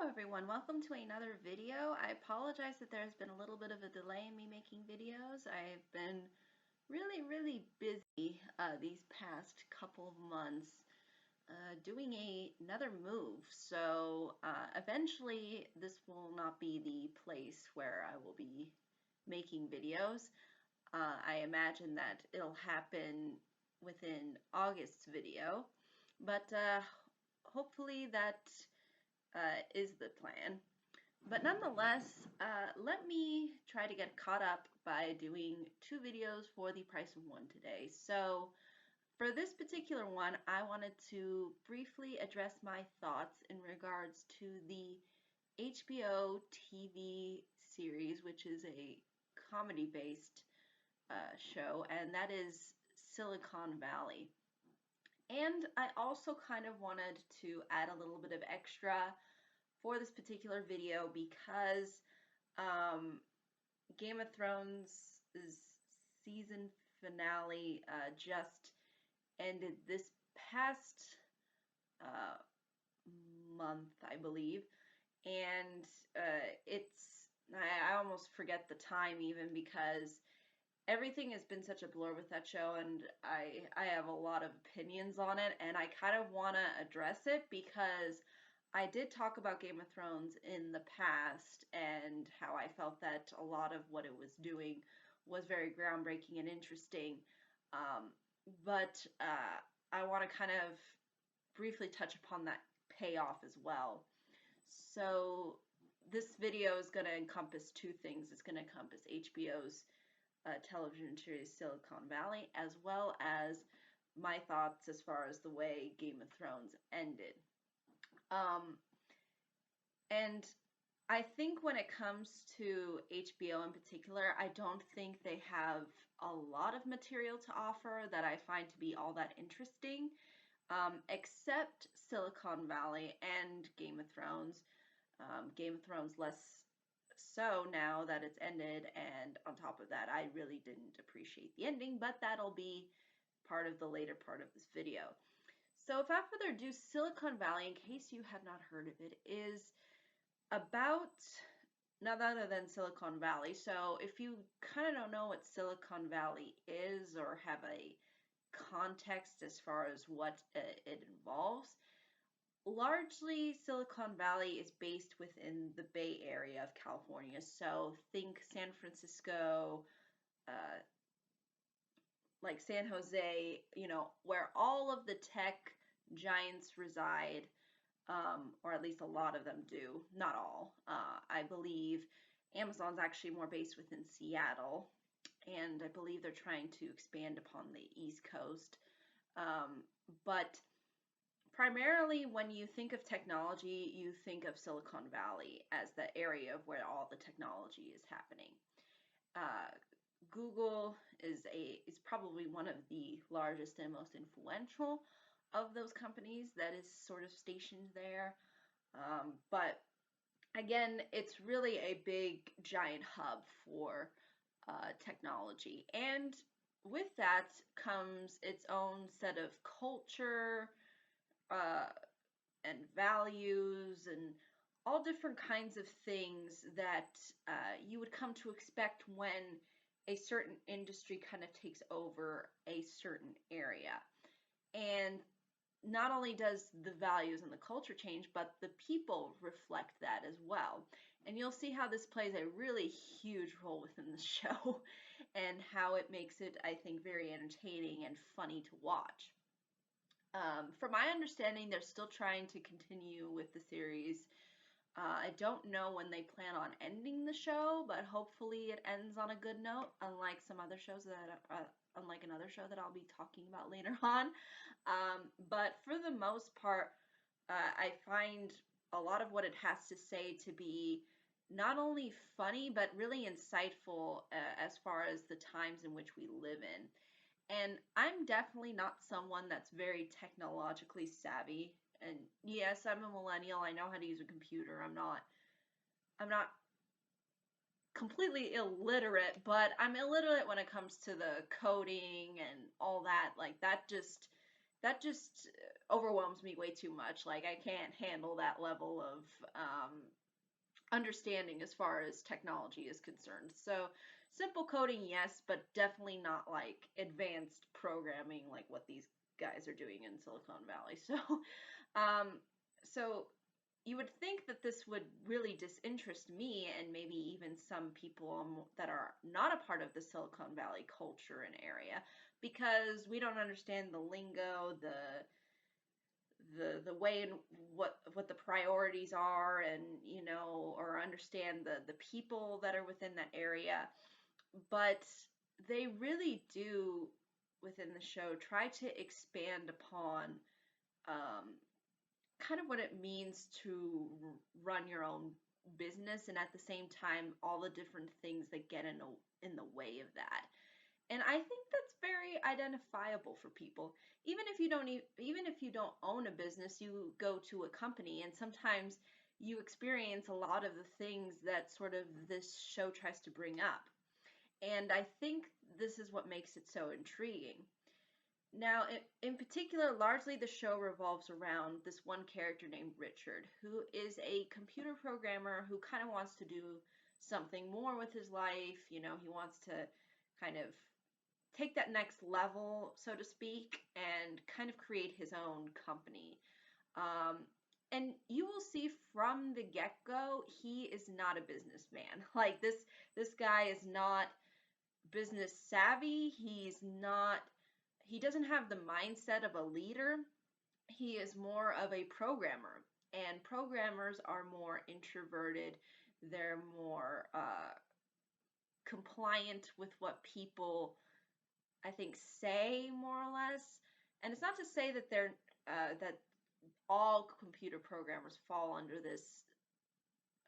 Hello everyone, welcome to another video. I apologize that there's been a little bit of a delay in me making videos. I've been really busy these past couple of months doing another move. So eventually this will not be the place where I will be making videos. I imagine that it'll happen within August's video, but hopefully that is the plan. But nonetheless, let me try to get caught up by doing 2 videos for the price of 1 today. So for this particular one, I wanted to briefly address my thoughts in regards to the HBO TV series, which is a comedy-based show, and that is Silicon Valley. And I also kind of wanted to add a little bit of extra for this particular video because Game of Thrones' season finale just ended this past month, I believe, and I almost forget the time even because everything has been such a blur with that show, and I have a lot of opinions on it, and I kind of want to address it because I did talk about Game of Thrones in the past and how I felt that a lot of what it was doing was very groundbreaking and interesting, but I want to kind of briefly touch upon that payoff as well. So this video is going to encompass 2 things. It's going to encompass HBO's television series Silicon Valley, as well as my thoughts as far as the way Game of Thrones ended. And I think when it comes to HBO in particular, I don't think they have a lot of material to offer that I find to be all that interesting, except Silicon Valley and Game of Thrones. Game of Thrones less so now that it's ended, and on top of that, I really didn't appreciate the ending, but that'll be part of the later part of this video. So without further ado, Silicon Valley, in case you have not heard of it, is about none other than Silicon Valley. So if you kind of don't know what Silicon Valley is or have a context as far as what it involves, largely Silicon Valley is based within the Bay Area of California. So think San Francisco, like San Jose, where all of the tech giants reside, or at least a lot of them do, not all. I believe Amazon's actually more based within Seattle, and I believe they're trying to expand upon the East Coast. But primarily, when you think of technology, you think of Silicon Valley as the area of where all the technology is happening. Google is probably one of the largest and most influential of those companies that is sort of stationed there. But again, it's really a big giant hub for technology. And with that comes its own set of culture, and values and all different kinds of things that you would come to expect when a certain industry kind of takes over a certain area. And not only does the values and the culture change, but the people reflect that as well. And you'll see how this plays a really huge role within the show and how it makes it, I think, very entertaining and funny to watch. From my understanding, they're still trying to continue with the series. I don't know when they plan on ending the show, but hopefully it ends on a good note, unlike another show that I'll be talking about later on. But for the most part, I find a lot of what it has to say to be not only funny, but really insightful as far as the times in which we live in. And I'm definitely not someone that's very technologically savvy. And yes, I'm a millennial. I know how to use a computer. I'm not completely illiterate, but I'm illiterate when it comes to the coding and all that. Like that just overwhelms me way too much. Like, I can't handle that level of understanding as far as technology is concerned. So simple coding, yes, but definitely not like advanced programming like what these guys are doing in Silicon Valley. Um, so you would think that this would really disinterest me and maybe even some people that are not a part of the Silicon Valley culture and area, because we don't understand the lingo, the way in what the priorities are, and or understand the people that are within that area. But they really do, within the show, try to expand upon um, kind of what it means to run your own business, and at the same time all the different things that get in the way of that. And I think that's very identifiable for people. Even if you don't own a business, you go to a company, and sometimes you experience a lot of the things that sort of this show tries to bring up. And I think this is what makes it so intriguing. Now, in particular, largely the show revolves around this one character named Richard, who is a computer programmer who kind of wants to do something more with his life. He wants to kind of take that next level, so to speak, and kind of create his own company. Um, and you will see from the get-go, he is not a businessman. Like, this guy is not business savvy. He doesn't have the mindset of a leader. He is more of a programmer. And programmers are more introverted. They're more compliant with what people, I think, say, more or less. And it's not to say that that all computer programmers fall under this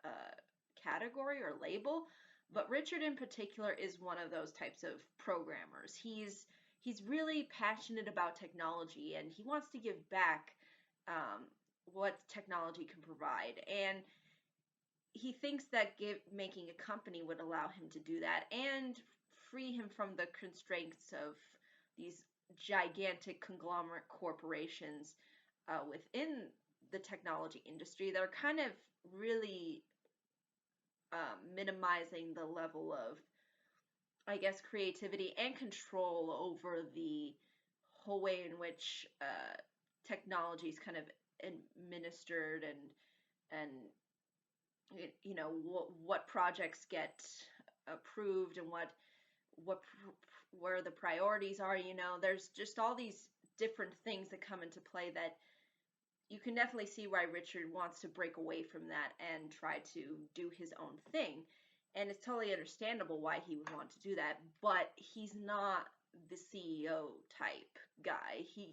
uh, category or label, but Richard in particular is one of those types of programmers. He's really passionate about technology, and he wants to give back um, what technology can provide. And he thinks that making a company would allow him to do that and free him from the constraints of these gigantic conglomerate corporations within the technology industry that are kind of really minimizing the level of, I guess, creativity and control over the whole way in which technology is kind of administered, and what projects get approved, and what where the priorities are. There's just all these different things that come into play that you can definitely see why Richard wants to break away from that and try to do his own thing. And it's totally understandable why he would want to do that, but he's not the CEO type guy. He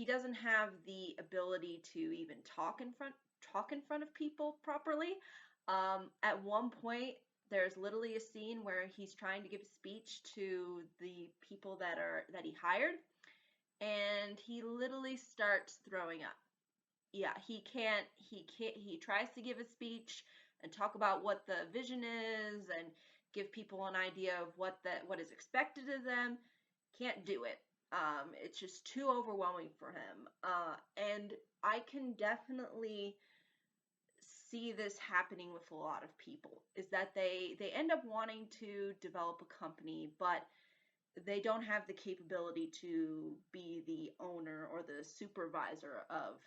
doesn't have the ability to even talk in front of people properly. At one point, there's literally a scene where he's trying to give a speech to the people that he hired, and he literally starts throwing up. Yeah, he tries to give a speech and talk about what the vision is and give people an idea of what is expected of them. Can't do it. It's just too overwhelming for him. And I can definitely see this happening with a lot of people, is that they end up wanting to develop a company, but they don't have the capability to be the owner or the supervisor of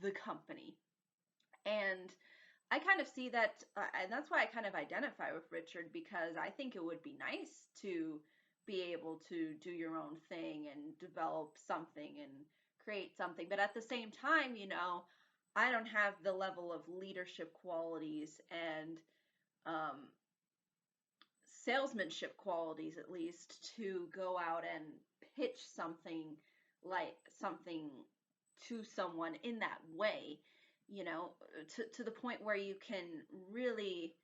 the company. And I kind of see that, and that's why I kind of identify with Richard, because I think it would be nice to be able to do your own thing and develop something and create something. But at the same time, I don't have the level of leadership qualities and um, salesmanship qualities, at least, to go out and pitch something to someone in that way, to the point where you can really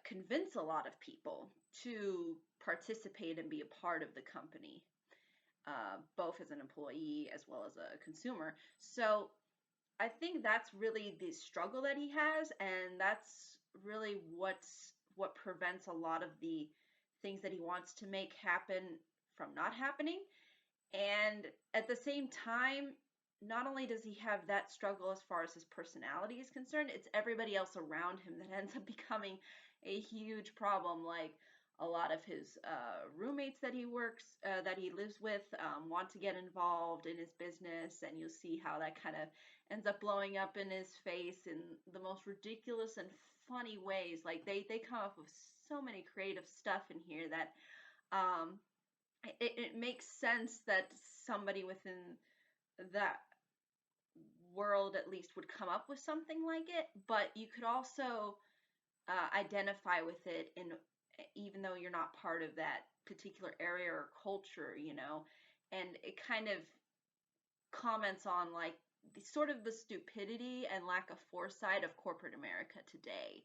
convince a lot of people to participate and be a part of the company, both as an employee as well as a consumer. So I think that's really the struggle that he has, and that's really what prevents a lot of the things that he wants to make happen from not happening. And at the same time, not only does he have that struggle as far as his personality is concerned, it's everybody else around him that ends up becoming a huge problem. Like a lot of his roommates that he lives with, want to get involved in his business, and you'll see how that kind of ends up blowing up in his face in the most ridiculous and funny ways. Like they come up with so many creative stuff in here that um, it makes sense that somebody within that world at least would come up with something like it, but you could also identify with it in, even though you're not part of that particular area or culture, and it kind of comments on like sort of the stupidity and lack of foresight of corporate America today.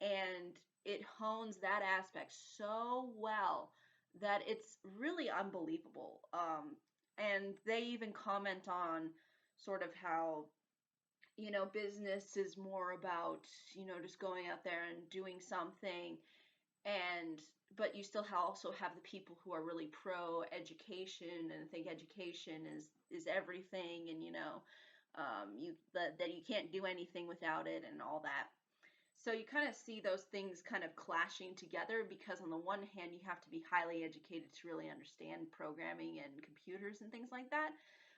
And it hones that aspect so well that it's really unbelievable. And they even comment on sort of how, business is more about, just going out there and doing something, and but you still also have the people who are really pro education and think education is everything, and that you can't do anything without it and all that. So you kind of see those things kind of clashing together, because on the one hand you have to be highly educated to really understand programming and computers and things like that,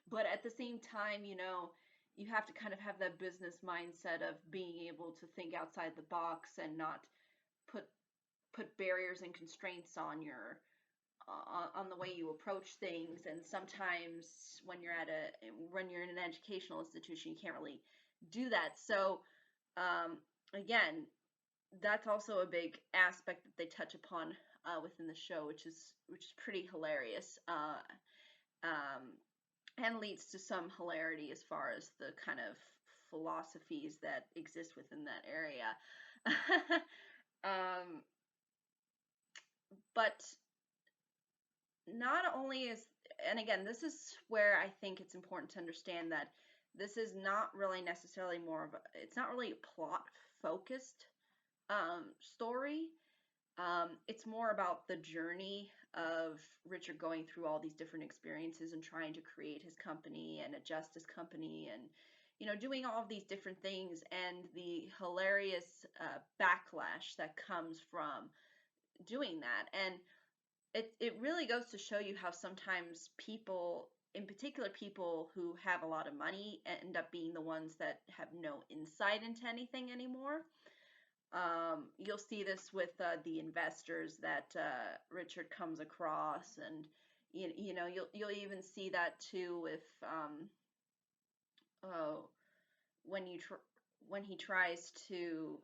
but at the same time, you have to kind of have that business mindset of being able to think outside the box and not put barriers and constraints on your on the way you approach things. And sometimes when you're in an educational institution, you can't really do that. So again, that's also a big aspect that they touch upon within the show, which is pretty hilarious, and leads to some hilarity as far as the kind of philosophies that exist within that area. um, but not only is, and again, this is where I think it's important to understand that this is not really necessarily it's not really a plot focused story. It's more about the journey of Richard going through all these different experiences and trying to create his company and adjust his company, and doing all of these different things, and the hilarious backlash that comes from doing that. And it really goes to show you how sometimes people, in particular people who have a lot of money, end up being the ones that have no insight into anything anymore. You'll see this with the investors that Richard comes across, and you'll even see that too with oh, when when he tries to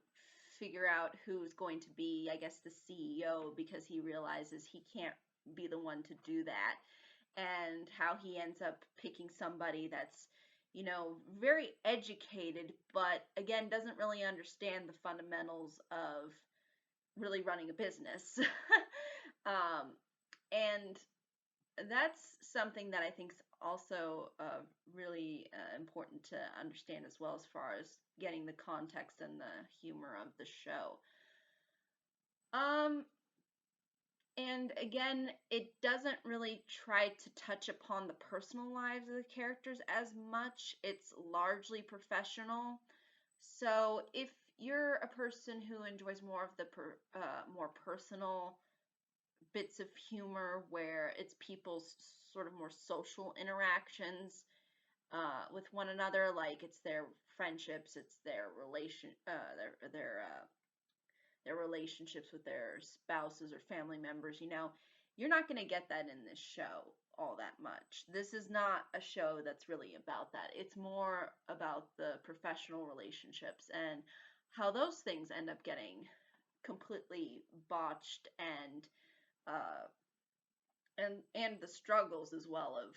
figure out who's going to be, I guess, the CEO, because he realizes he can't be the one to do that, and how he ends up picking somebody that's, very educated, but again, doesn't really understand the fundamentals of really running a business. um, and that's something that I think is also really important to understand as well, as far as getting the context and the humor of the show. Um, and again, it doesn't really try to touch upon the personal lives of the characters as much. It's largely professional. So if you're a person who enjoys more of the more personal bits of humor, where it's people's sort of more social interactions with one another, like it's their friendships, it's their relationships with their spouses or family members, you're not going to get that in this show all that much. This is not a show that's really about that. It's more about the professional relationships and how those things end up getting completely botched, uh, and the struggles as well of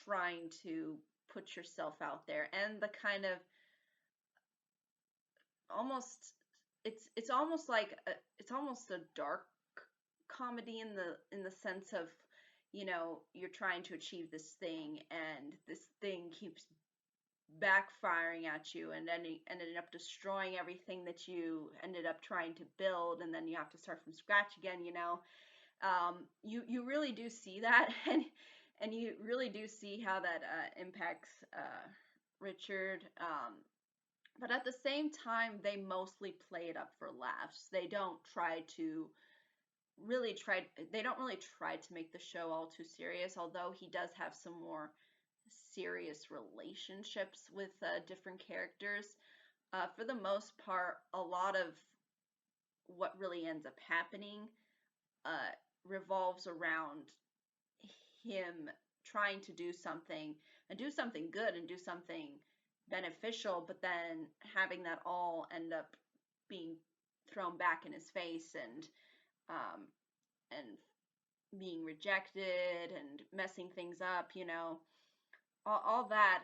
trying to put yourself out there, and the kind of almost it's almost like it's almost a dark comedy in the sense of, you're trying to achieve this thing, and this thing keeps backfiring at you, and then ended up destroying everything that you ended up trying to build, and then you have to start from scratch again. You really do see that, and you really do see how that impacts Richard. But at the same time, they mostly play it up for laughs. They don't really try. They don't really try to make the show all too serious. Although he does have some more serious relationships with different characters. For the most part, a lot of what really ends up happening uh, revolves around him trying to do something and do something good and do something beneficial, but then having that all end up being thrown back in his face um, and being rejected and messing things up, all that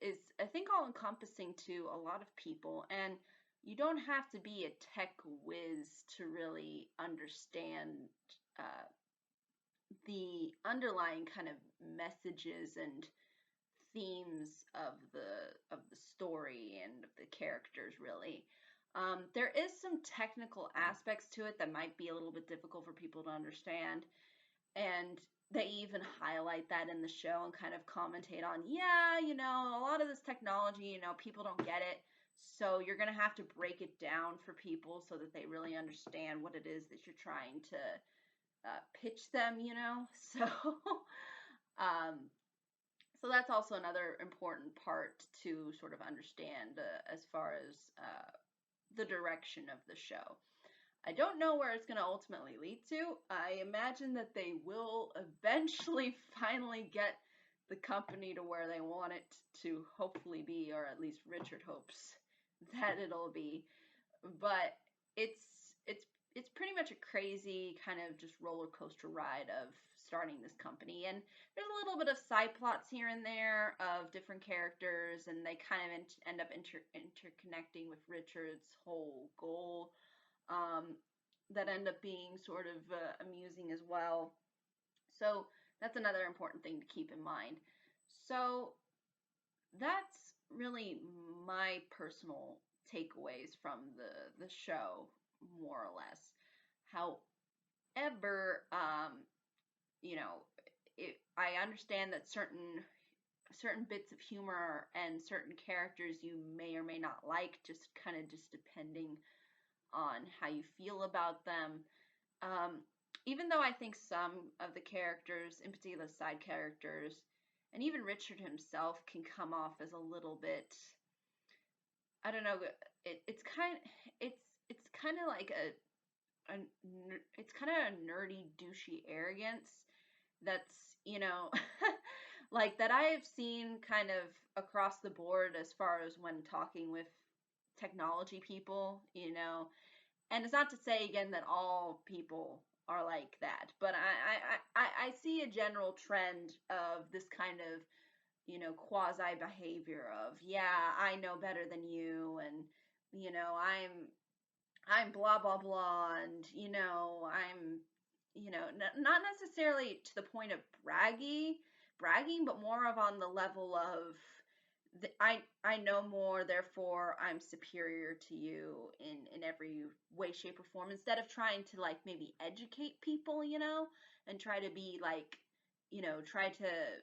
is, I think, all encompassing to a lot of people. And you don't have to be a tech whiz to really understand uh, the underlying kind of messages and themes of the story and of the characters, really. There is some technical aspects to it that might be a little bit difficult for people to understand, and they even highlight that in the show and kind of commentate on, yeah, a lot of this technology, people don't get it. So you're going to have to break it down for people so that they really understand what it is that you're trying to pitch them. So, um, so that's also another important part to sort of understand as far as the direction of the show. I don't know where it's going to ultimately lead to. I imagine that they will eventually finally get the company to where they want it to hopefully be, or at least Richard hopes that it'll be. But it's it's it's pretty much a crazy kind of just roller coaster ride of starting this company. And there's a little bit of side plots here and there of different characters, and they kind of end up interconnecting with Richard's whole goal, um, that end up being sort of amusing as well. So that's another important thing to keep in mind. So that's really my personal takeaways from the show, more or less. However, you know, I understand that certain bits of humor and certain characters you may or may not like, just depending on how you feel about them. Um, Even though I think some of the characters, in particular side characters, and even Richard himself can come off as a little bit, I don't know, it's kind of like a it's kind of a nerdy, douchey arrogance that's, like that I have seen kind of across the board as far as when talking with technology people. And it's not to say again that all people are like that, but I see a general trend of this kind of, quasi behavior of, yeah, I know better than you, and I'm blah blah blah, and I'm, not necessarily to the point of bragging, but more of on the level of I know more, therefore I'm superior to you in every way, shape, or form. Instead of trying to like maybe educate people, and try to be like, try to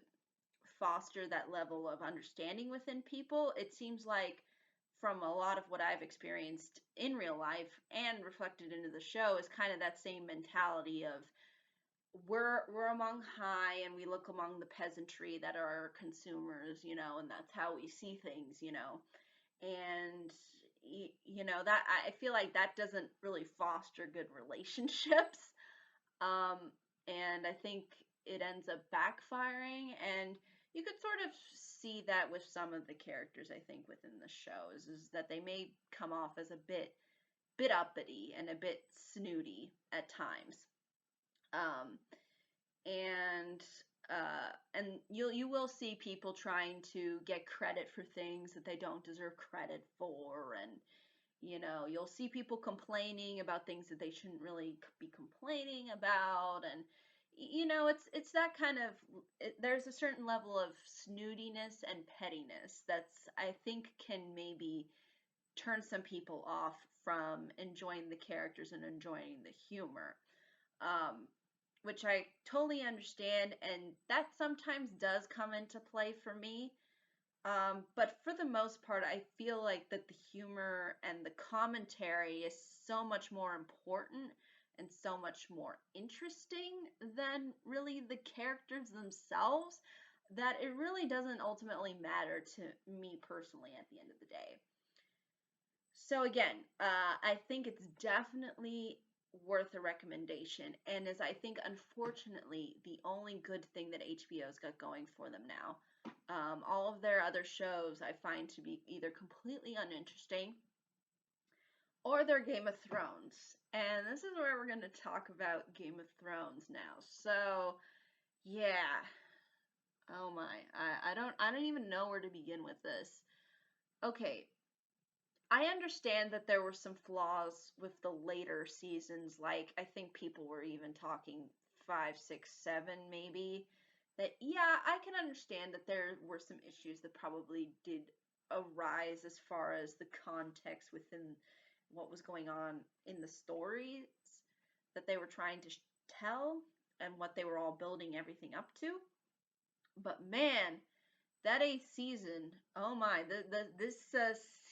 foster that level of understanding within people. It seems like from a lot of what I've experienced in real life and reflected into the show is kind of that same mentality of we're among high and we look among the peasantry that are consumers, and that's how we see things. And that I feel like that doesn't really foster good relationships. um and I think it ends up backfiring, and you could sort of see that with some of the characters, I think, within the shows, is that they may come off as a bit uppity and a bit snooty at times. um and and you will see people trying to get credit for things that they don't deserve credit for, and you'll see people complaining about things that they shouldn't really be complaining about, and it's that kind of there's a certain level of snootiness and pettiness that's, I think, can maybe turn some people off from enjoying the characters and enjoying the humor. um which I totally understand, and that sometimes does come into play for me. But for the most part, I feel like that the humor and the commentary is so much more important and so much more interesting than really the characters themselves, that it really doesn't ultimately matter to me personally at the end of the day. So again, I think it's definitely worth a recommendation, and is, I think, unfortunately the only good thing that HBO's got going for them now. All of their other shows I find to be either completely uninteresting or they're Game of Thrones. And this is where we're going to talk about Game of Thrones now. So, yeah. Oh my. I don't even know where to begin with this. Okay, I understand that there were some flaws with the later seasons, like I think people were even talking 5, 6, 7 maybe. That, yeah, I can understand that there were some issues that probably did arise as far as the context within what was going on in the stories that they were trying to tell and what they were all building everything up to. But man, that eighth season, oh my, this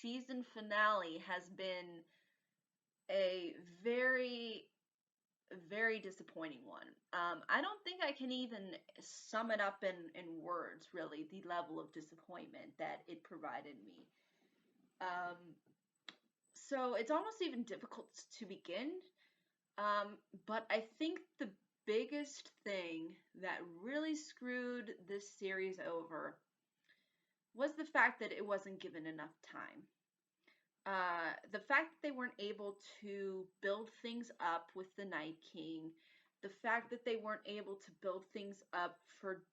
season finale has been a very, very disappointing one. I don't think I can even sum it up in words, really, the level of disappointment that it provided me. Um, so it's almost even difficult to begin. But I think the biggest thing that really screwed this series over was the fact that it wasn't given enough time. The fact that they weren't able to build things up with the Night King, the fact that they weren't able to build things up for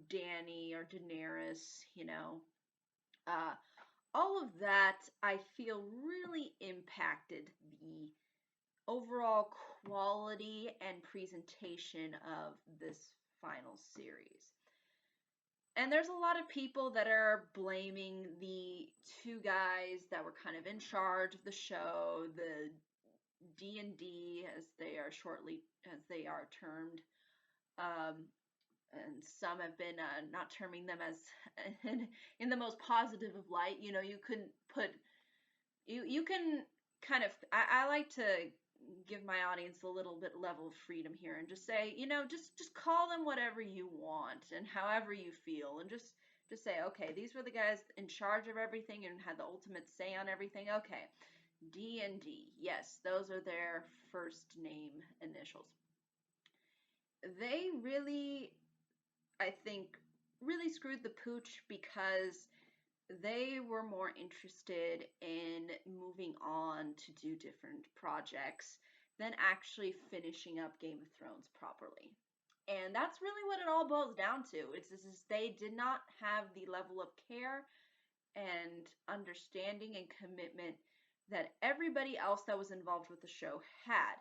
Dany or Daenerys, uh, all of that I feel really impacted the overall quality and presentation of this final series. And there's a lot of people that are blaming the two guys that were kind of in charge of the show, the D&D as they are termed. Um, and some have been not terming them as in the most positive of light. You couldn't put you can kind of I like to give my audience a little bit level of freedom here and just say, just call them whatever you want and however you feel, and just say, okay, these were the guys in charge of everything and had the ultimate say on everything. Okay, D&D, yes, those are their first name initials. They really, I think, really screwed the pooch because they were more interested in moving on to do different projects than actually finishing up Game of Thrones properly. And that's really what it all boils down to. It's they did not have the level of care and understanding and commitment that everybody else that was involved with the show had.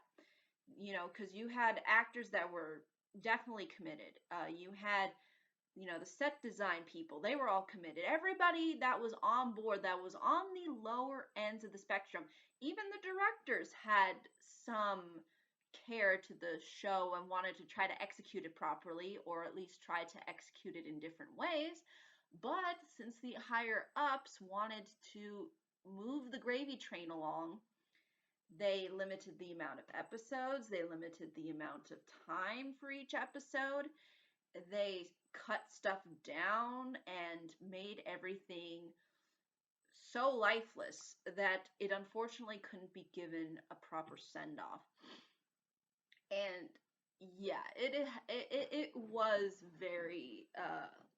Because you had actors that were definitely committed. You had the set design people, they were all committed. Everybody that was on board, that was on the lower ends of the spectrum, even the directors had some care to the show and wanted to try to execute it properly, or at least try to execute it in different ways. But since the higher ups wanted to move the gravy train along, they limited the amount of episodes, they limited the amount of time for each episode, they cut stuff down and made everything so lifeless that it unfortunately couldn't be given a proper send off. And yeah, it was very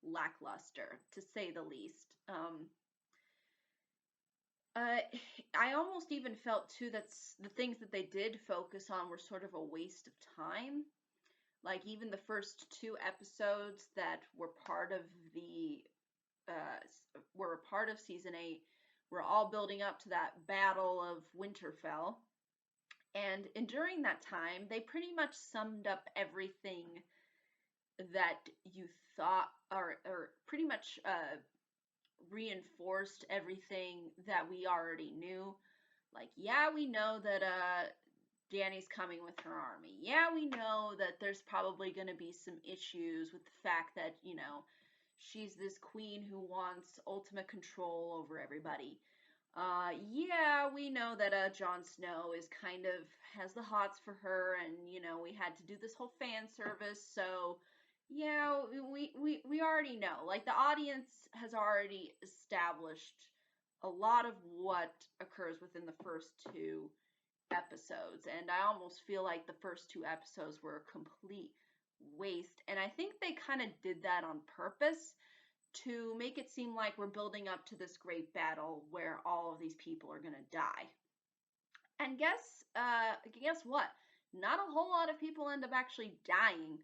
lackluster, to say the least. I almost even felt too that the things that they did focus on were sort of a waste of time. Like even the first two episodes that were part of the were a part of season 8 were all building up to that battle of Winterfell. And during that time, they pretty much summed up everything that you thought, or pretty much reinforced everything that we already knew. Like, yeah, we know that Dany's coming with her army. Yeah, we know that there's probably going to be some issues with the fact that, she's this queen who wants ultimate control over everybody. Yeah, we know that Jon Snow is kind of has the hots for her, and we had to do this whole fan service, so yeah, we already know. Like, the audience has already established a lot of what occurs within the first two episodes, and I almost feel like the first two episodes were a complete waste, and I think they kind of did that on purpose to make it seem like we're building up to this great battle where all of these people are going to die. And guess what? Not a whole lot of people end up actually dying.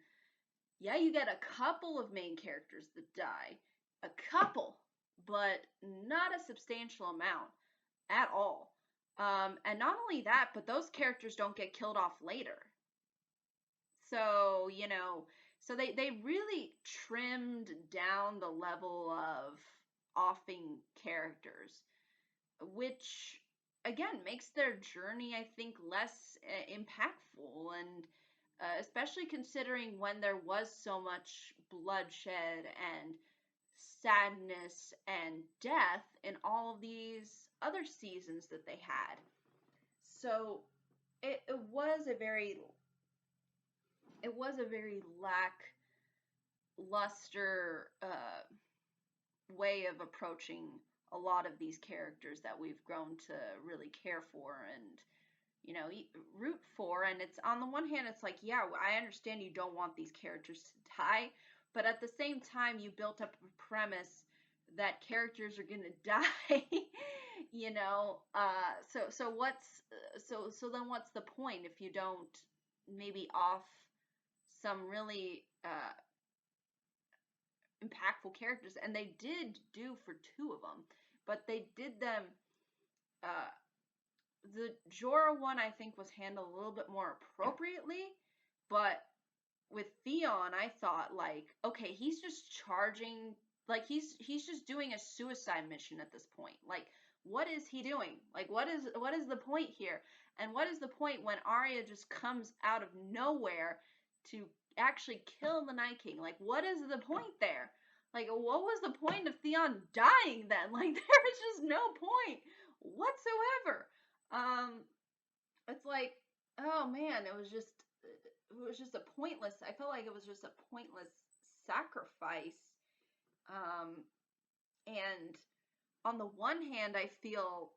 Yeah, you get a couple of main characters that die. A couple, but not a substantial amount at all. And not only that, but those characters don't get killed off later. So, they really trimmed down the level of offing characters, which again makes their journey, I think, less impactful, and especially considering when there was so much bloodshed and sadness and death in all of these other seasons that they had. So it was a very lackluster way of approaching a lot of these characters that we've grown to really care for and root for. And it's, on the one hand, it's like, yeah, I understand you don't want these characters to die, but at the same time you built up a premise that characters are gonna die. So then what's the point if you don't maybe off some really impactful characters? And they did do for two of them, but they did them. Uh, the Jorah one, I think, was handled a little bit more appropriately, but with Theon, I thought, like, okay, he's just charging, like, he's just doing a suicide mission at this point. Like, what is he doing? Like, what is the point here? And what is the point when Arya just comes out of nowhere to actually kill the Night King? Like, what is the point there? Like, what was the point of Theon dying then? Like, there was just no point whatsoever. It's like, oh man, it was just a pointless. I felt like it was just a pointless sacrifice. And on the one hand, I feel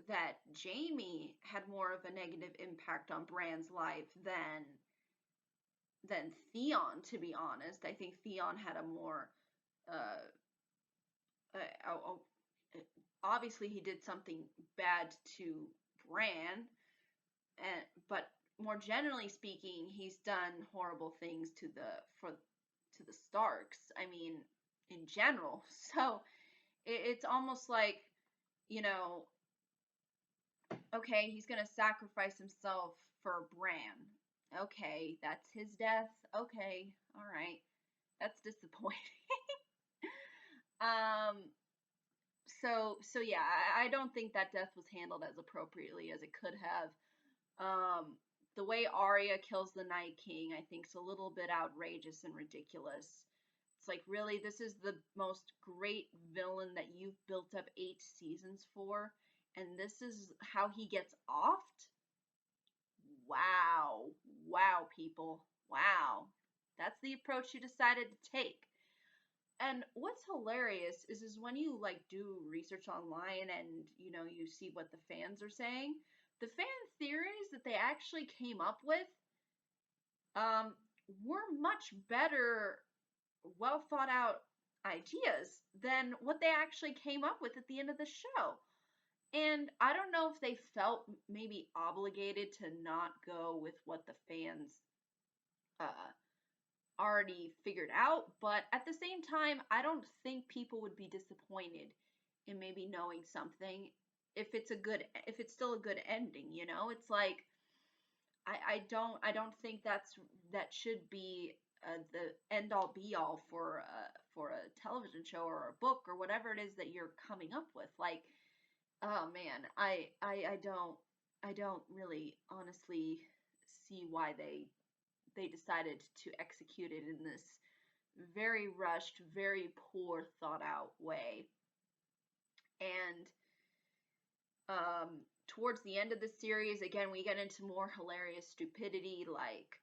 that Jaime had more of a negative impact on Bran's life than Theon, to be honest. I think Theon had a more obviously he did something bad to Bran, but more generally speaking, he's done horrible things to the Starks. I mean, in general. So it's almost like, okay, he's gonna sacrifice himself for Bran. Okay, that's his death. Okay, all right, that's disappointing. um. So yeah, I don't think that death was handled as appropriately as it could have. The way Arya kills the Night King, I think, is a little bit outrageous and ridiculous. It's like, really, this is the most great villain that you've built up 8 seasons for, and this is how he gets offed? Wow. Wow, people. Wow. That's the approach you decided to take. And what's hilarious is when you like do research online and you see what the fans are saying, the fan theories that they actually came up with were much better, well thought out ideas than what they actually came up with at the end of the show. And I don't know if they felt maybe obligated to not go with what the fans uh, already figured out, but at the same time, I don't think people would be disappointed in maybe knowing something if it's still a good ending. It's like, I don't think that should be the end all be all for a television show or a book or whatever it is that you're coming up with. Like, oh man, I don't really honestly see why they decided to execute it in this very rushed, very poor thought out way. And towards the end of the series, again, we get into more hilarious stupidity like,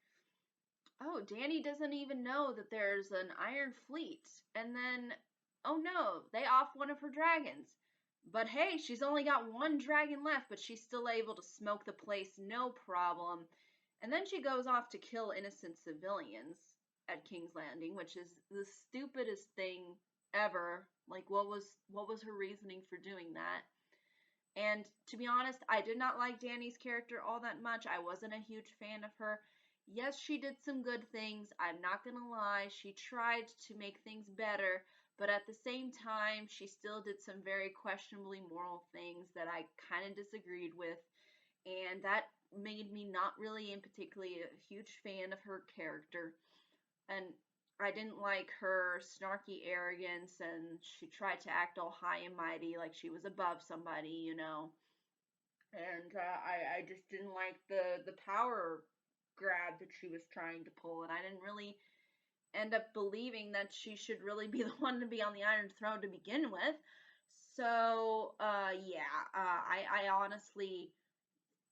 oh, Dany doesn't even know that there's an Iron Fleet. And then, oh no, they off one of her dragons. But hey, she's only got one dragon left, but she's still able to smoke the place, no problem. And then she goes off to kill innocent civilians at King's Landing, which is the stupidest thing ever. Like, what was her reasoning for doing that? And to be honest, I did not like Dany's character all that much. I wasn't a huge fan of her. Yes, she did some good things. I'm not going to lie. She tried to make things better, but at the same time, she still did some very questionably moral things that I kind of disagreed with. And that made me not really in particularly a huge fan of her character. And I didn't like her snarky arrogance, and she tried to act all high and mighty like she was above somebody. And I just didn't like the power grab that she was trying to pull, and I didn't really end up believing that she should really be the one to be on the Iron Throne to begin with. So, yeah, I honestly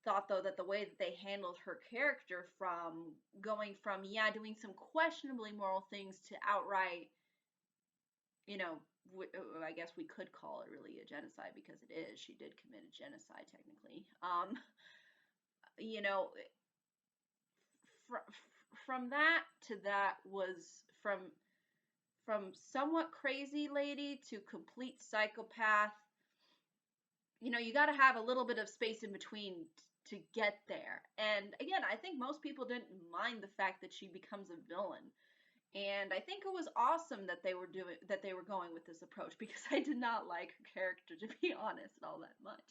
thought though that the way that they handled her character, from going from doing some questionably moral things to outright, you know I guess we could call it really a genocide, because it is. She did commit a genocide technically. You know fr- from that to that was from somewhat crazy lady to complete psychopath. You got to have a little bit of space in between to get there. And again, I think most people didn't mind the fact that she becomes a villain. And I think it was awesome that they were going with this approach, because I did not like her character, to be honest, all that much.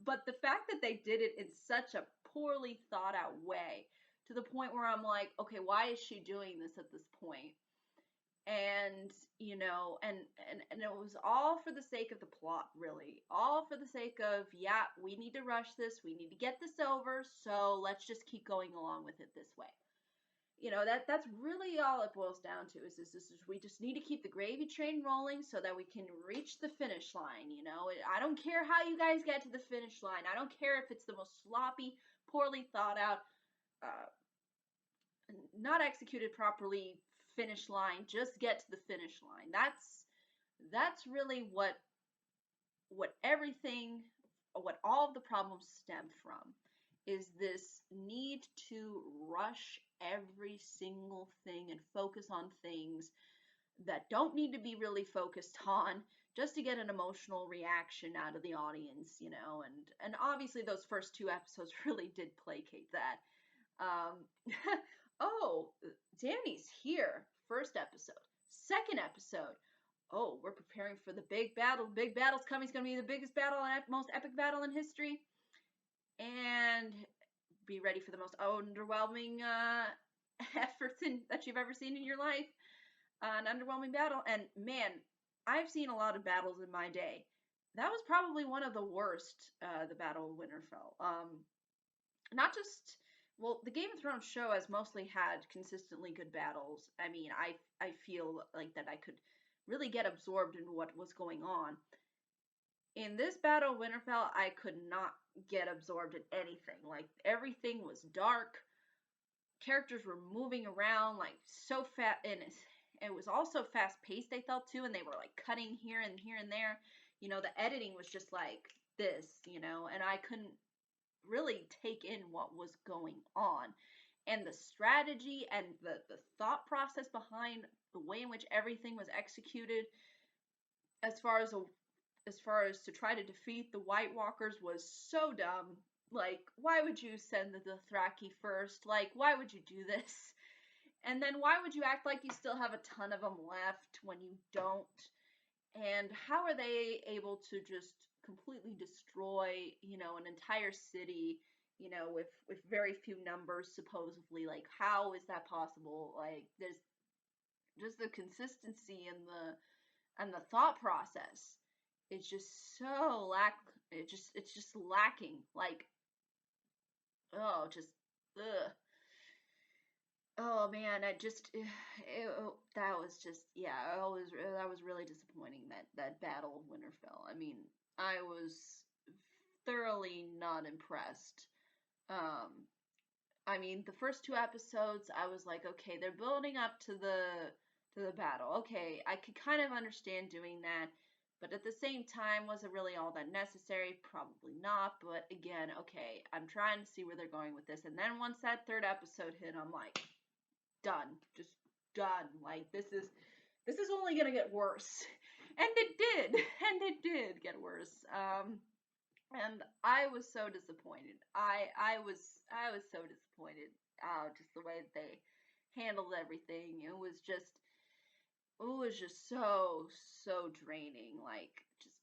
But the fact that they did it in such a poorly thought out way, to the point where I'm like, okay, why is she doing this at this point? And and it was all for the sake of the plot, really. All for the sake of, yeah, we need to rush this, we need to get this over, so let's just keep going along with it this way. That's really all it boils down to, is we just need to keep the gravy train rolling so that we can reach the finish line. I don't care how you guys get to the finish line. I don't care if it's the most sloppy, poorly thought out, uh, not executed properly finish line. Just get to the finish line. That's really what all of the problems stem from, is this need to rush every single thing and focus on things that don't need to be really focused on, just to get an emotional reaction out of the audience. And obviously those first two episodes really did placate that. um oh, Danny's here. First episode. Second episode, oh, we're preparing for the big battle. Big battle's coming. It's going to be the biggest battle and most epic battle in history. And be ready for the most underwhelming efforts that you've ever seen in your life. An underwhelming battle. And man, I've seen a lot of battles in my day. That was probably one of the worst, the Battle of Winterfell. Not just, well, the Game of Thrones show has mostly had consistently good battles. I mean, I feel like that I could really get absorbed in what was going on. In this Battle of Winterfell, I could not get absorbed in anything. Like, everything was dark. Characters were moving around like so fast, and it was also fast paced, I felt too, and they were like cutting here and here and there. The editing was just like this, and I couldn't really take in what was going on. And the strategy and the thought process behind the way in which everything was executed, as far as to try to defeat the White Walkers, was so dumb. Like, why would you send the Dothraki first? Like, why would you do this? And then why would you act like you still have a ton of them left when you don't? And how are they able to just completely destroy, an entire city, with very few numbers, supposedly? Like, how is that possible? Like, there's just the consistency and the thought process. It's just so it's just lacking. Like, oh, just, ugh. Oh man, that was just, yeah, that was really disappointing, that battle of Winterfell. I mean, I was thoroughly not impressed. Um, I mean, the first two episodes, I was like, okay, they're building up to the battle. Okay, I could kind of understand doing that, but at the same time, was it really all that necessary? Probably not. But again, okay, I'm trying to see where they're going with this. And then once that third episode hit, I'm like, done, just done. Like this is only gonna get worse, and it did get worse. And I was so disappointed. I was so disappointed. Just the way that they handled everything. It was just so draining. Like just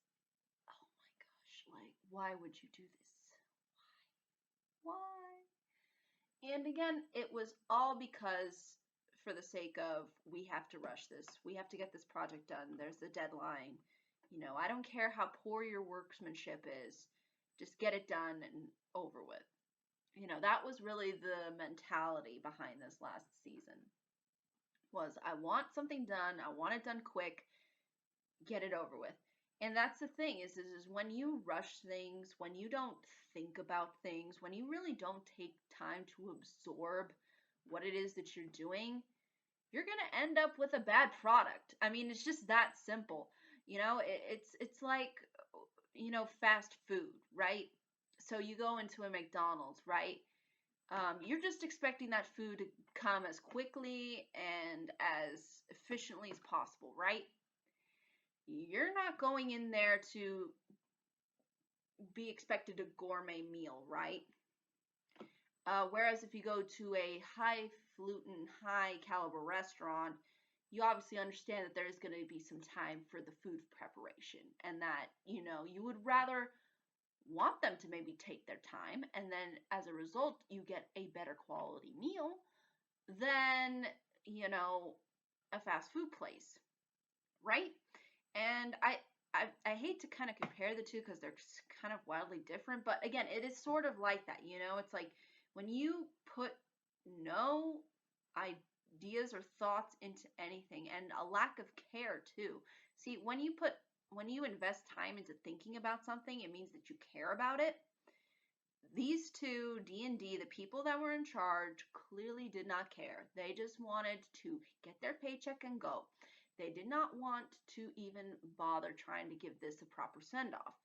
oh my gosh. Like why would you do this? Why? And again, it was all because for the sake of we have to rush this. We have to get this project done. There's a deadline. I don't care how poor your workmanship is. Just get it done and over with. That was really the mentality behind this last season. Was I want something done, I want it done quick, get it over with. And that's the thing is when you rush things, when you don't think about things, when you really don't take time to absorb what it is that you're doing, you're going to end up with a bad product. I mean, it's just that simple. It's like fast food, right? So you go into a McDonald's, right? You're just expecting that food to come as quickly and as efficiently as possible, right? You're not going in there to be expected a gourmet meal, right? Whereas if you go to a highfalutin, high caliber restaurant, you obviously understand that there's going to be some time for the food preparation and that, you would rather want them to maybe take their time and then as a result you get a better quality meal than, a fast food place, right? And I hate to kind of compare the two because they're kind of wildly different, but again, it is sort of like that, It's like when you put no ideas or thoughts into anything and a lack of care too. See, when you invest time into thinking about something, it means that you care about it. These two, D&D, the people that were in charge, clearly did not care. They just wanted to get their paycheck and go. They did not want to even bother trying to give this a proper send-off.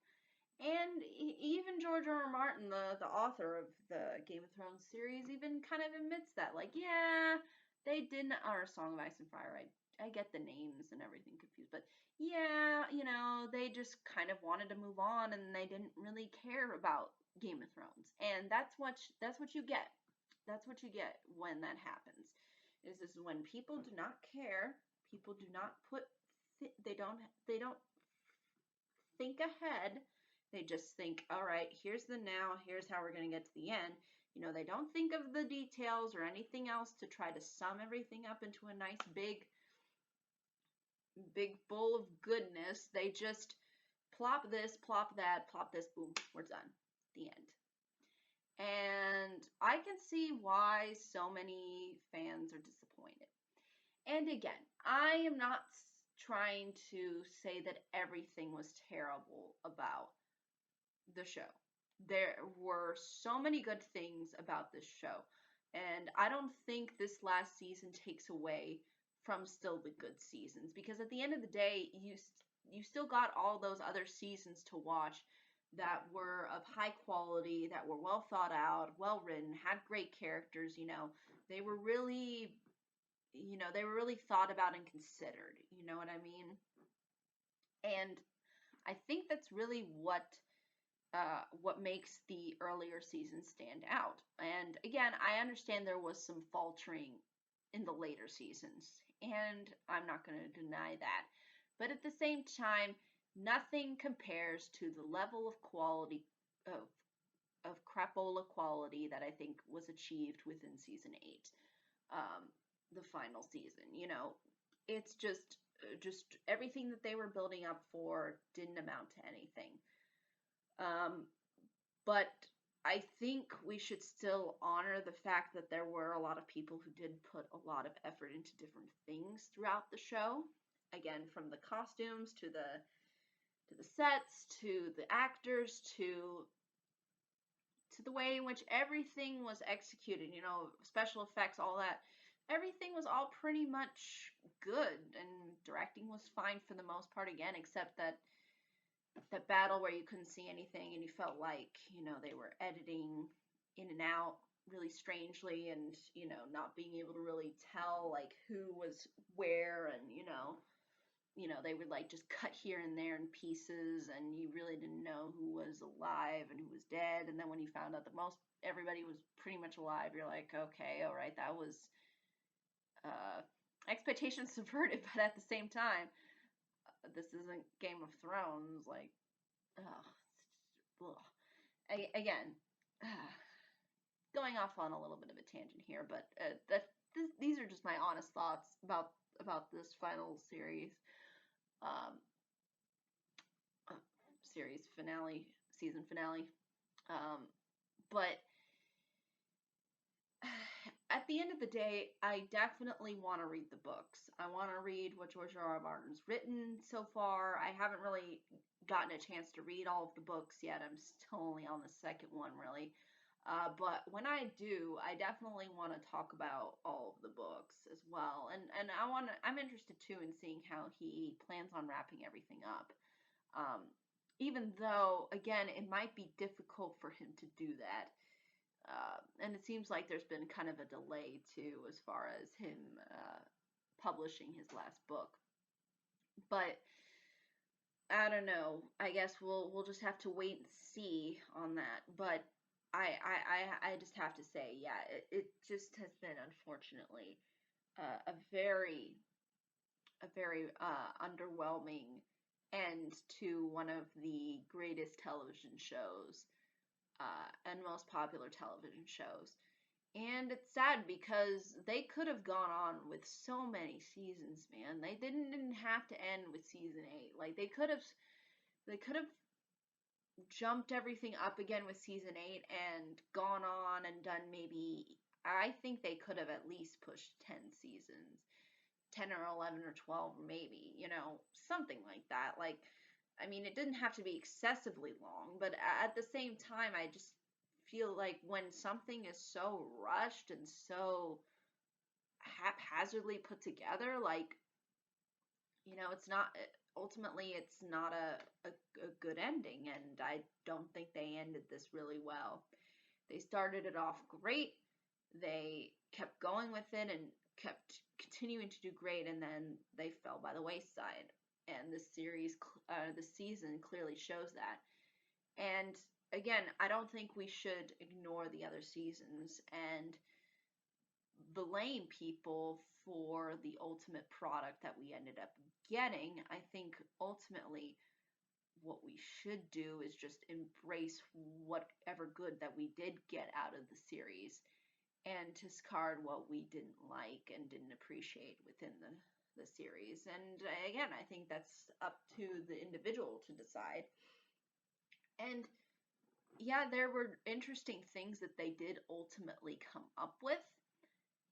And even George R. R. Martin, the author of the Game of Thrones series, even kind of admits that. Like, yeah, they didn't, or Song of Ice and Fire, I get the names and everything confused, but yeah, they just kind of wanted to move on and they didn't really care about Game of Thrones. And that's what you get. That's what you get when that happens. Is when people do not care, people do not they don't think ahead. They just think, all right, here's the now, here's how we're going to get to the end. They don't think of the details or anything else to try to sum everything up into a nice big bowl of goodness. They just plop this, plop that, plop this, boom, we're done. The end. And I can see why so many fans are disappointed. And again, I am not trying to say that everything was terrible about the show. There were so many good things about this show. And I don't think this last season takes away from still the good seasons because at the end of the day, you still got all those other seasons to watch that were of high quality, that were well thought out, well written, had great characters, They were really they were really thought about and considered, you know what I mean? And I think that's really what makes the earlier seasons stand out. And again, I understand there was some faltering in the later seasons, and I'm not going to deny that. But at the same time, nothing compares to the level of quality of crapola quality that I think was achieved within season 8, the final season. It's just everything that they were building up for didn't amount to anything. Um, but I think we should still honor the fact that there were a lot of people who did put a lot of effort into different things throughout the show. Again, from the costumes to the sets to the actors to the way in which everything was executed, you know, special effects, all that. Everything was all pretty much good, and directing was fine for the most part, again, except that battle where you couldn't see anything and you felt like, you know, they were editing in and out really strangely, and, you know, not being able to really tell like who was where, and they would like just cut here and there in pieces, and you really didn't know who was alive and who was dead. And then when you found out that most everybody was pretty much alive, you're like, okay, all right, that was uh, expectations subverted. But at the same time, this isn't Game of Thrones. Like, ugh, again, going off on a little bit of a tangent here, but these are just my honest thoughts about this final series. Um, Series finale, season finale. But at the end of the day, I definitely want to read the books. I want to read what George R. R. Martin's written so far. I haven't really gotten a chance to read all of the books yet. I'm still only on the second one, really. But when I do, I definitely want to talk about all of the books as well. And I'm interested too in seeing how he plans on wrapping everything up. Um, Even though, again, it might be difficult for him to do that. And it seems like there's been kind of a delay too, as far as him publishing his last book. But I don't know. I guess we'll just have to wait and see on that. But I just have to say, yeah, it just has been, unfortunately, a very underwhelming end to one of the greatest television shows and most popular television shows. And it's sad because they could have gone on with so many seasons, man. They didn't have to end with season 8. Like they could have jumped everything up again with season 8 and gone on and done, maybe, I think they could have at least pushed 10 seasons. 10 or 11 or 12 maybe, something like that. Like, I mean, it didn't have to be excessively long, but at the same time, I just feel like when something is so rushed and so haphazardly put together, like, it's not, ultimately, it's not a good ending, and I don't think they ended this really well. They started it off great, they kept going with it and kept continuing to do great, and then they fell by the wayside. And this season clearly shows that. And again, I don't think we should ignore the other seasons and blame people for the ultimate product that we ended up getting. I think ultimately what we should do is just embrace whatever good that we did get out of the series and discard what we didn't like and didn't appreciate within the series. And again, I think that's up to the individual to decide. And yeah, there were interesting things that they did ultimately come up with.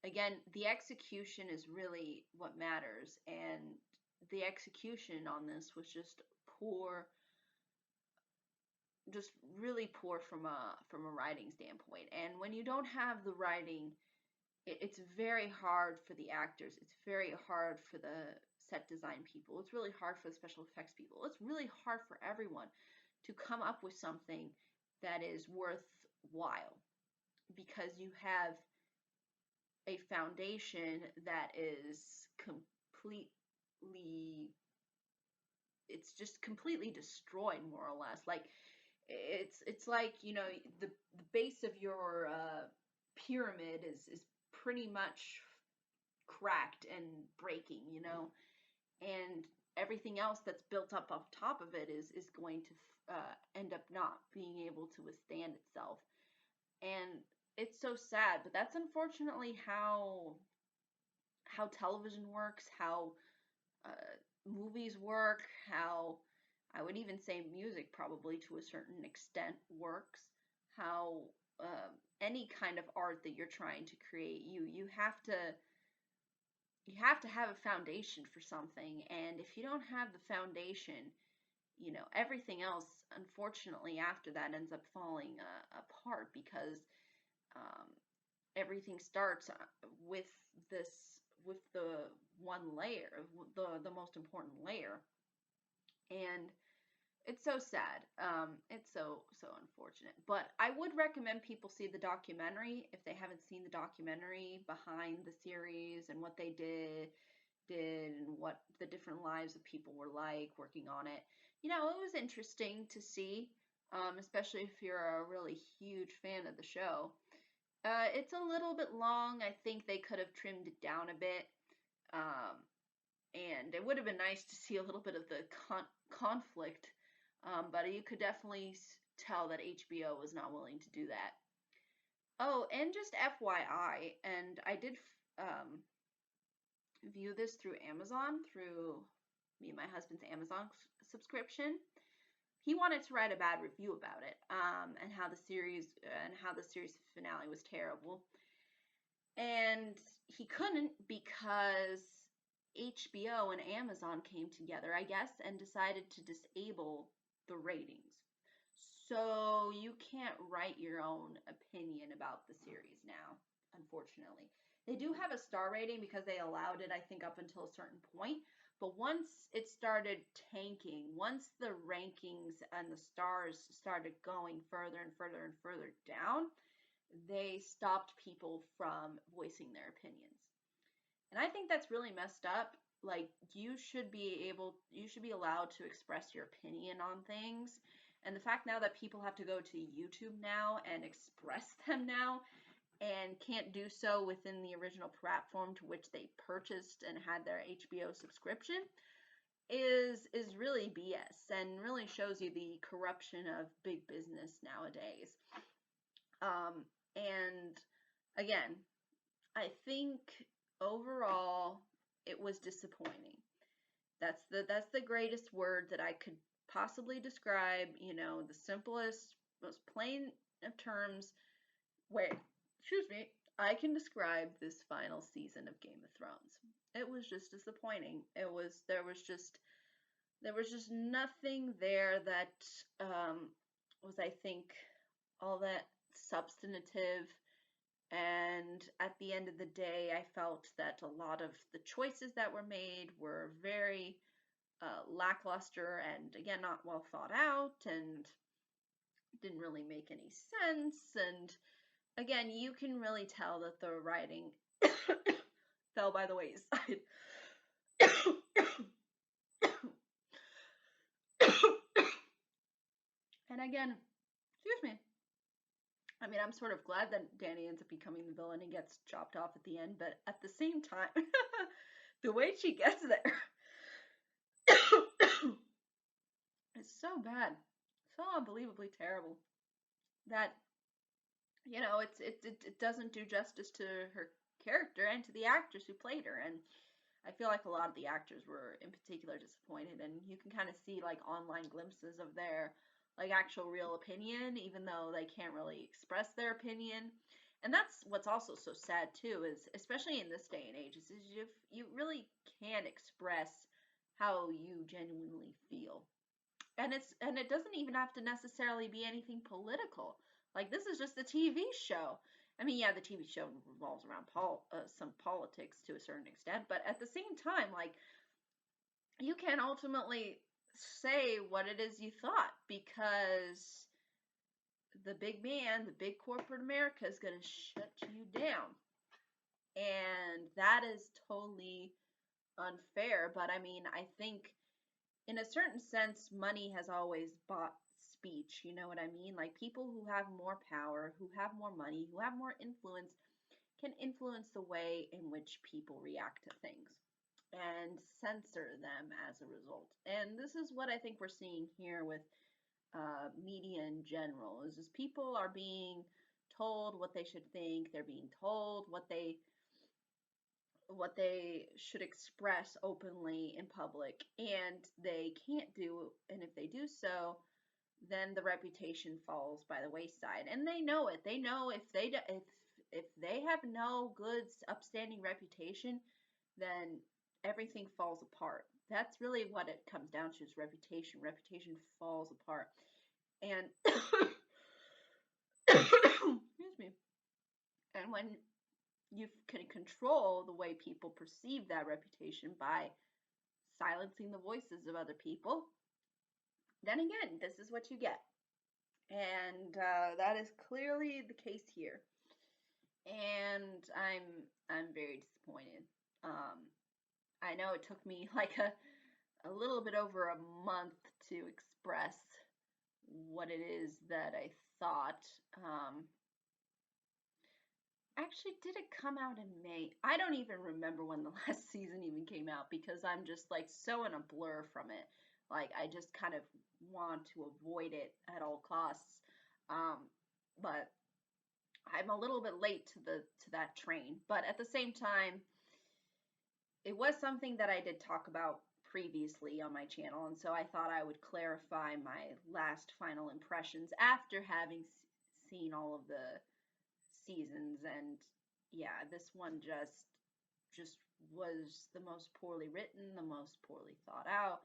Again, the execution is really what matters, and the execution on this was just poor, just really poor from a writing standpoint. And when you don't have the writing, it's very hard for the actors. It's very hard for the set design people. It's really hard for the special effects people. It's really hard for everyone to come up with something that is worthwhile, because you have a foundation that is it's just completely destroyed, more or less. Like, it's like, the base of your pyramid is pretty much cracked and breaking, and everything else that's built up off top of it is going to end up not being able to withstand itself. And it's so sad, but that's unfortunately how television works, how movies work, how I would even say music, probably to a certain extent, works. how any kind of art that you're trying to create, you have to have a foundation for something, and if you don't have the foundation, everything else, unfortunately, after that ends up falling apart, because um, everything starts with the one layer, the most important layer, and it's so sad. It's so unfortunate. But I would recommend people see the documentary if they haven't seen the documentary behind the series and what they did and what the different lives of people were like working on it. It was interesting to see, especially if you're a really huge fan of the show. It's a little bit long. I think they could have trimmed it down a bit. Um, and it would have been nice to see a little bit of the conflict, but you could definitely tell that HBO was not willing to do that. Oh, and just FYI, and I did view this through Amazon, through me and my husband's Amazon subscription. He wanted to write a bad review about it, and how the series finale was terrible, and he couldn't because HBO and Amazon came together, I guess, and decided to disable the ratings. So you can't write your own opinion about the series now, unfortunately. They do have a star rating because they allowed it, I think, up until a certain point. But once it started tanking, once the rankings and the stars started going further and further and further down, they stopped people from voicing their opinions. And I think that's really messed up. Like, you should be allowed to express your opinion on things. And the fact now that people have to go to YouTube now and express them now and can't do so within the original platform to which they purchased and had their HBO subscription is really BS, and really shows you the corruption of big business nowadays. And again, I think overall it was disappointing. That's the greatest word that I could possibly describe, the simplest, most plain of terms way, excuse me, I can describe this final season of Game of Thrones. It was just disappointing. There was just nothing there that was, I think, all that substantive. And at the end of the day, I felt that a lot of the choices that were made were very lackluster, and again, not well thought out, and didn't really make any sense. And again, you can really tell that the writing fell by the wayside. And again, excuse me. I mean, I'm sort of glad that Danny ends up becoming the villain and gets chopped off at the end, but at the same time, the way she gets there is so bad, so unbelievably terrible that it doesn't do justice to her character and to the actress who played her. And I feel like a lot of the actors were in particular disappointed, and you can kind of see like online glimpses of their like actual real opinion, even though they can't really express their opinion. And that's what's also so sad too, is especially in this day and age, is you really can express how you genuinely feel. And it doesn't even have to necessarily be anything political. Like, this is just a TV show. I mean, yeah, the TV show revolves around some politics to a certain extent, but at the same time, like, you can ultimately say what it is you thought, because the big man, the big corporate America, is going to shut you down. And that is totally unfair. But I mean, I think in a certain sense, money has always bought speech. You know what I mean? Like, people who have more power, who have more money, who have more influence, can influence the way in which people react to things and censor them as a result. And this is what I think we're seeing here with media in general. Is just people are being told what they should think. They're being told what they should express openly in public, and they can't do, and if they do so, then the reputation falls by the wayside, and they know it. They know if they have no good upstanding reputation, then everything falls apart. That's really what it comes down to, is reputation. Reputation falls apart. And excuse me. And when you can control the way people perceive that reputation by silencing the voices of other people, then again, this is what you get. And that is clearly the case here. And I'm very disappointed. I know it took me like a little bit over a month to express what it is that I thought. Actually, did it come out in May? I don't even remember when the last season even came out, because I'm just like so in a blur from it. Like, I just kind of want to avoid it at all costs. But I'm a little bit late to that train. But at the same time, it was something that I did talk about previously on my channel, and so I thought I would clarify my last final impressions after having seen all of the seasons. And yeah, this one just was the most poorly written, the most poorly thought out.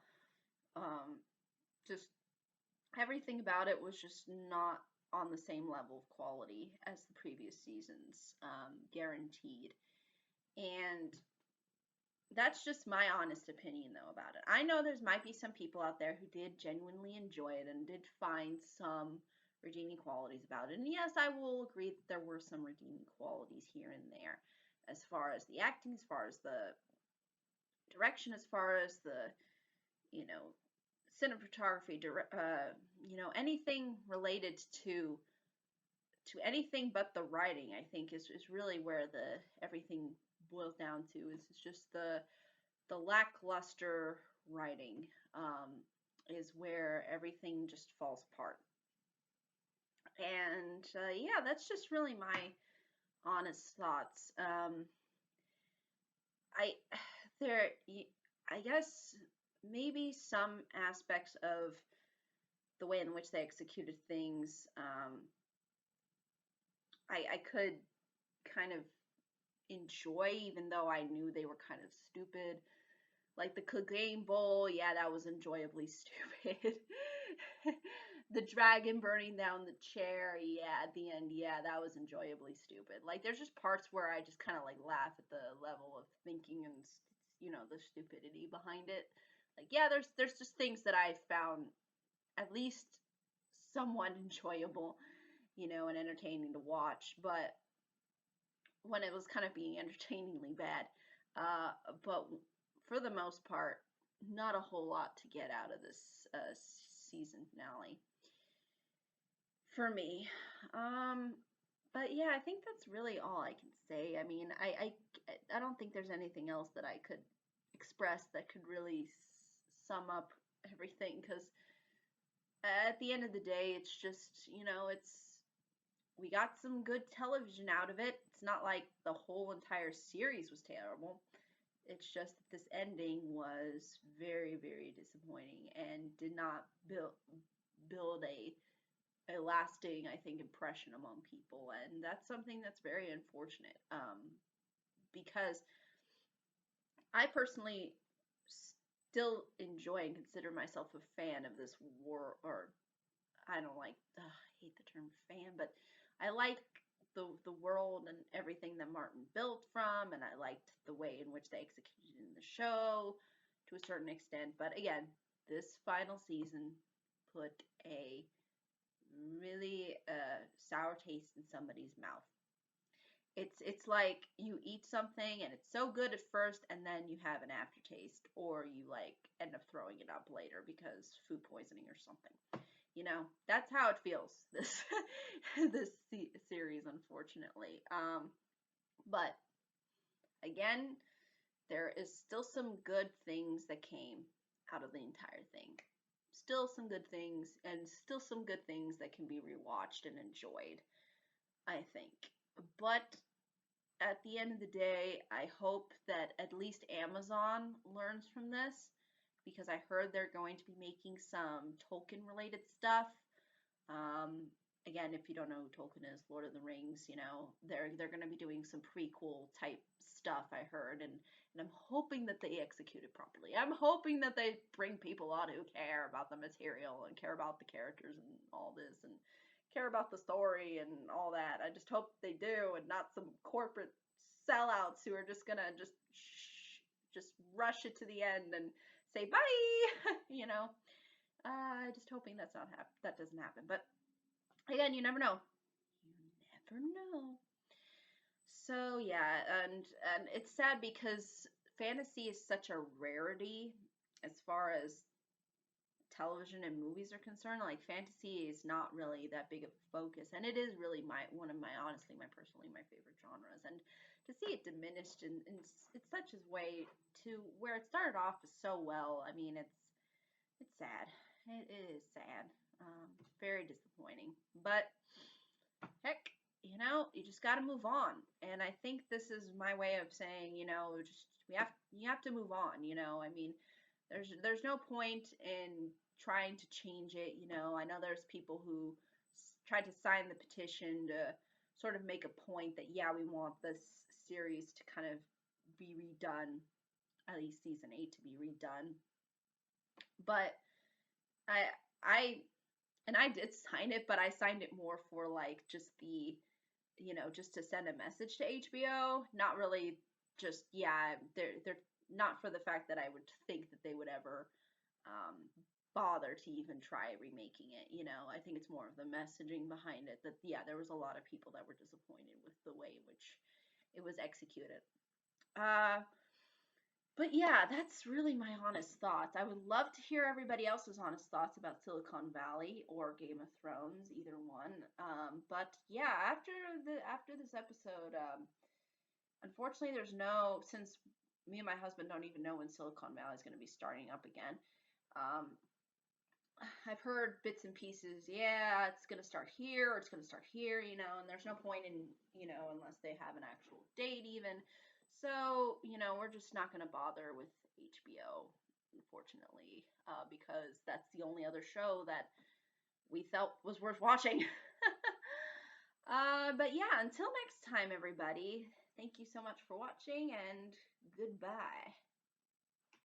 Just everything about it was just not on the same level of quality as the previous seasons, guaranteed. And that's just my honest opinion, though, about it. I know there's might be some people out there who did genuinely enjoy it and did find some redeeming qualities about it. And yes, I will agree that there were some redeeming qualities here and there, as far as the acting, as far as the direction, as far as the, you know, cinematography, anything related to anything but the writing. I think is really where the everything boils down to. Is just the lackluster writing, is where everything just falls apart. And yeah, that's just really my honest thoughts. I there I guess maybe some aspects of the way in which they executed things, I could kind of enjoy, even though I knew they were kind of stupid. Like the Clegane Bowl, yeah, that was enjoyably stupid. The dragon burning down the chair, yeah, at the end, yeah, that was enjoyably stupid. Like, there's just parts where I just kind of like laugh at the level of thinking and, the stupidity behind it. Like, yeah, there's just things that I found at least somewhat enjoyable, and entertaining to watch. But when it was kind of being entertainingly bad, but for the most part, not a whole lot to get out of this season finale for me. But yeah, I think that's really all I can say. I mean, I don't think there's anything else that I could express that could really sum up everything, because at the end of the day, it's just, we got some good television out of it. It's not like the whole entire series was terrible. It's just that this ending was very, very disappointing and did not build a lasting, I think, impression among people. And that's something that's very unfortunate, because I personally still enjoy and consider myself a fan of this war, or I don't like, I hate the term fan, but I like the world and everything that Martin built from, and I liked the way in which they executed in the show to a certain extent. But again, this final season put a really sour taste in somebody's mouth. It's like you eat something and it's so good at first, and then you have an aftertaste, or you like end up throwing it up later because food poisoning or something. That's how it feels, this this series, unfortunately. But again, there is still some good things that came out of the entire thing. Still some good things, and still some good things that can be rewatched and enjoyed, I think. But at the end of the day, I hope that at least Amazon learns from this, because I heard they're going to be making some Tolkien related stuff Again, if you don't know who Tolkien is, Lord of the Rings, they're going to be doing some prequel type stuff, I heard, and I'm hoping that they execute it properly. I'm hoping that they bring people on who care about the material and care about the characters and all this and care about the story and all that. I just hope they do, and not some corporate sellouts who are just gonna just rush it to the end and say bye. Just hoping that doesn't happen. But again, you never know. You never know. So yeah, and it's sad because fantasy is such a rarity as far as television and movies are concerned. Like fantasy is not really that big of a focus, and it is really one of my honestly my personally my favorite genres. And to see it diminished in such a way to where it started off so well. I mean, it's sad. It is sad. Very disappointing. But heck, you just got to move on. And I think this is my way of saying, just you have to move on. I mean, there's no point in trying to change it. I know there's people who tried to sign the petition to sort of make a point that yeah, we want this series to kind of be redone, at least season 8 to be redone. But I I and I did sign it, but I signed it more for like just just to send a message to HBO, not really just yeah, they're not for the fact that I would think that they would ever um, bother to even try remaking it. I think it's more of the messaging behind it that yeah, there was a lot of people that were disappointed with the way in which it was executed. Uh, but yeah, that's really my honest thoughts. I would love to hear everybody else's honest thoughts about Silicon Valley or Game of Thrones, either one. But yeah, after this episode, unfortunately, there's no since me and my husband don't even know when Silicon Valley is going to be starting up again. Um, I've heard bits and pieces. Yeah, it's going to start here or it's going to start here, and there's no point in, unless they have an actual date even. So, we're just not going to bother with HBO, unfortunately, because that's the only other show that we felt was worth watching. But yeah, until next time, everybody, thank you so much for watching and goodbye.